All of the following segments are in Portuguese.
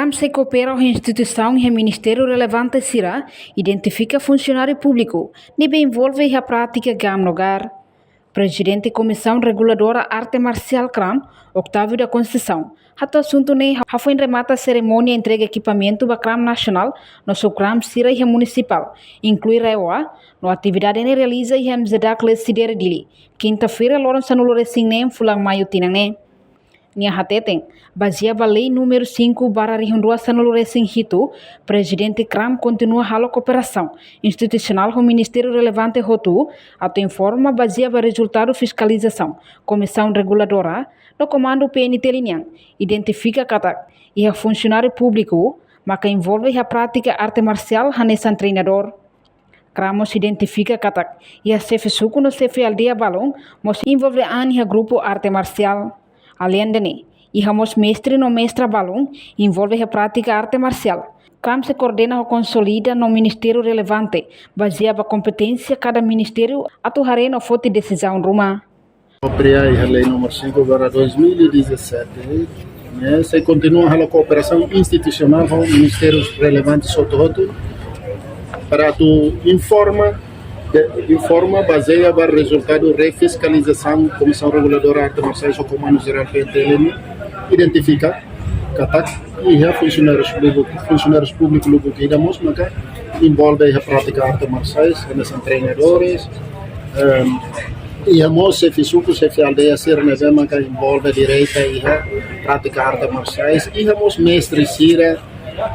CRAM se coopera com a instituição e o Ministério relevante será identifica funcionário público, nem envolve a prática GAM no lugar. Presidente da Comissão Reguladora Arte Marcial CRAM, Octávio da Conceição, o assunto nem foi remata a cerimônia entrega equipamento da CRAM Nacional no seu CRAM Sira e Municipal, inclui Reoa, no atividade nem realiza e MZDAC Lesideira Dili. Quinta-feira, Lourenço no Lorecinem, Fulang Maio Tinang. Nia hateten, baseada a lei número 5/2002 no Lorecim Hito, presidente CRAM continua a cooperação institucional com o Ministério relevante Rotu, até informa baseada resultado fiscalização, comissão reguladora, no comando PNT Linhang, identifica cada e a funcionário público, mas que envolve a prática arte marcial nesse treinador. CRAM se identifica cada e a CF Suco no CF Aldeia Balão, mas envolve a grupo arte marcial. Além de e ramos mestre no mestra balão envolve a prática arte marcial. CRAM se coordena ou consolida no ministério relevante, baseada a competência cada ministério atuará no foto de decisão Roma. A lei número 5/2017, né, se continua a cooperação institucional com ministérios relevantes sototo para tu informa baseia para resultado refiscalização Comissão Reguladora Arte Marciais ou Comando Geral PNT identifica catak e a funcionários públicos que damos maka envolve a prática arte marciais nos treinadores e a moça fisuco se aldeia ser nevema que envolve direita e a prática arte marciais e a moça mestre sira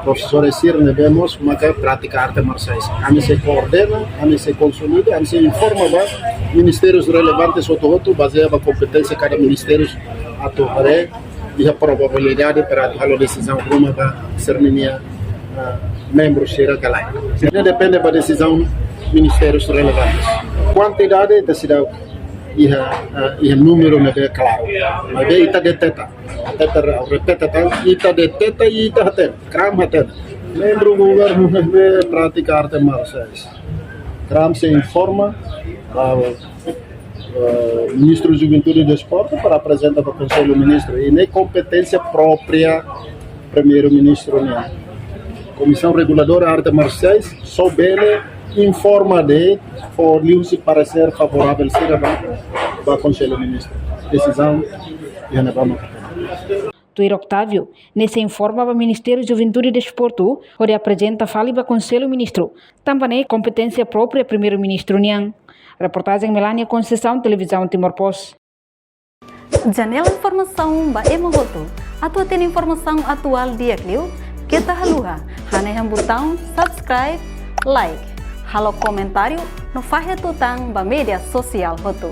professores sir nevemos maka prática arte marciais. A mim se coordena, a mim se consolida, a mim se informa ministérios relevantes outro baseado a competência cada ministério atuará e a probabilidade para a decisão Roma vai ser minha membros será calai. Depende da decisão ministérios relevantes. Quantidade da cidade e número não é claro. Mas é ita deteta. Repete tanto, ita deteta e ita hatena. CRAM hatena. Membro do governo não pratica arte marciais. CRAM se informa Ministro da Juventude e Desporto para apresentar para o Conselho Ministro e nem competência própria Primeiro-Ministro. Comissão Reguladora Arte Marciais só bem informa de fornir-se parecer favorável para o Conselho Ministro. Decisão e a vamos. Tuir Octávio, nesse informa para o Ministério da Juventude e Desporto, onde apresenta fala para o Conselho Ministro, também competência própria Primeiro-Ministro Niang. Reportagem Melania Conceição, Televisão Timor-Post. Janela Informação ba Emogoto. Atua tem informação atual dia Clio. Kita haluha, haneham botão subscribe, like, halo comentário no Fahe Tutang ba media sosial Hoto.